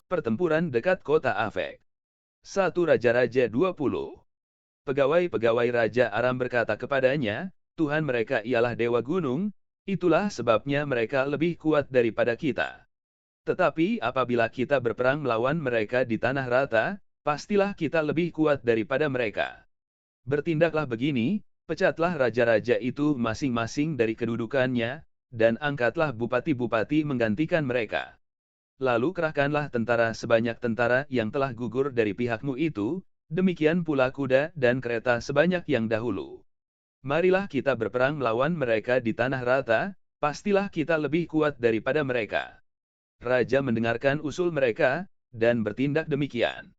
Pertempuran dekat kota Afek. 1 Raja-Raja 20. Pegawai-pegawai Raja Aram berkata kepadanya, Tuhan mereka ialah Dewa Gunung, itulah sebabnya mereka lebih kuat daripada kita. Tetapi apabila kita berperang melawan mereka di tanah rata, pastilah kita lebih kuat daripada mereka. Bertindaklah begini, pecatlah raja-raja itu masing-masing dari kedudukannya, dan angkatlah bupati-bupati menggantikan mereka. Lalu kerahkanlah tentara sebanyak tentara yang telah gugur dari pihakmu itu, demikian pula kuda dan kereta sebanyak yang dahulu. Marilah kita berperang melawan mereka di tanah rata, pastilah kita lebih kuat daripada mereka. Raja mendengarkan usul mereka, dan bertindak demikian.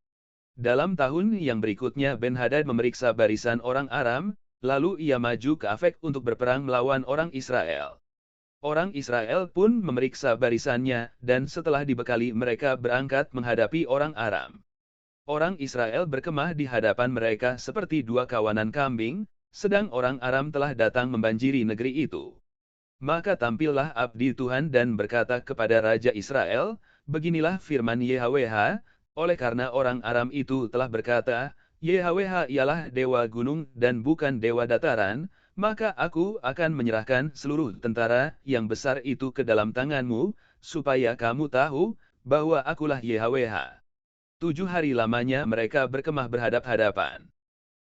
Dalam tahun yang berikutnya Ben-Hadad memeriksa barisan orang Aram, lalu ia maju ke Afek untuk berperang melawan orang Israel. Orang Israel pun memeriksa barisannya, dan setelah dibekali mereka berangkat menghadapi orang Aram. Orang Israel berkemah di hadapan mereka seperti dua kawanan kambing, sedang orang Aram telah datang membanjiri negeri itu. Maka tampillah abdi Tuhan dan berkata kepada Raja Israel, beginilah firman YHWH, oleh karena orang Aram itu telah berkata, YHWH ialah dewa gunung dan bukan dewa dataran, maka aku akan menyerahkan seluruh tentara yang besar itu ke dalam tanganmu, supaya kamu tahu, bahwa akulah YHWH. 7 hari lamanya mereka berkemah berhadap-hadapan.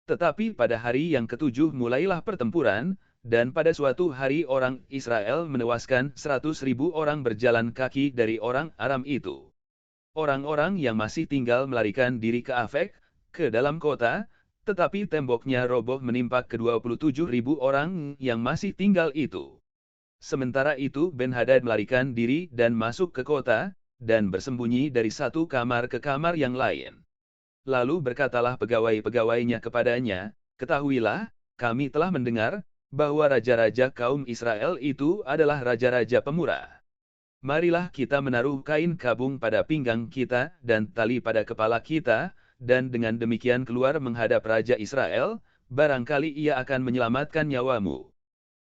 Tetapi pada hari yang ketujuh mulailah pertempuran, dan pada suatu hari orang Israel menewaskan 100.000 orang berjalan kaki dari orang Aram itu. Orang-orang yang masih tinggal melarikan diri ke Afek, ke dalam kota, tetapi temboknya roboh menimpa ke-27.000 orang yang masih tinggal itu. Sementara itu Ben-Hadad melarikan diri dan masuk ke kota, dan bersembunyi dari satu kamar ke kamar yang lain. Lalu berkatalah pegawai-pegawainya kepadanya, ketahuilah, kami telah mendengar, bahwa raja-raja kaum Israel itu adalah raja-raja pemurah. Marilah kita menaruh kain kabung pada pinggang kita dan tali pada kepala kita, dan dengan demikian keluar menghadap Raja Israel, barangkali ia akan menyelamatkan nyawamu.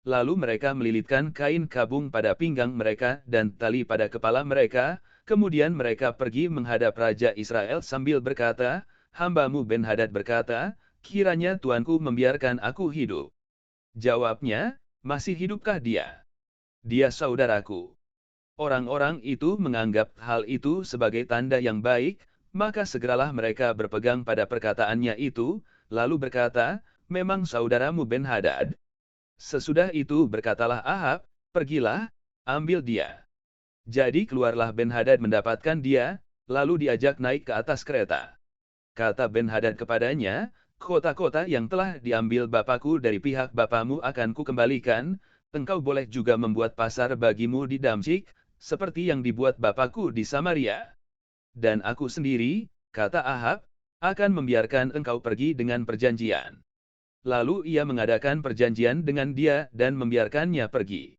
Lalu mereka melilitkan kain kabung pada pinggang mereka dan tali pada kepala mereka, kemudian mereka pergi menghadap Raja Israel sambil berkata, hambamu Ben-Hadad berkata, kiranya tuanku membiarkan aku hidup. Jawabnya, masih hidupkah dia? Dia saudaraku. Orang-orang itu menganggap hal itu sebagai tanda yang baik, maka segeralah mereka berpegang pada perkataannya itu, lalu berkata, memang saudaramu Ben-Hadad. Sesudah itu berkatalah Ahab, pergilah, ambil dia. Jadi keluarlah Ben-Hadad mendapatkan dia, lalu diajak naik ke atas kereta. Kata Ben-Hadad kepadanya, kota-kota yang telah diambil bapakku dari pihak bapamu akan kukembalikan, engkau boleh juga membuat pasar bagimu di Damsyik, seperti yang dibuat bapakku di Samaria. Dan aku sendiri, kata Ahab, akan membiarkan engkau pergi dengan perjanjian. Lalu ia mengadakan perjanjian dengan dia dan membiarkannya pergi.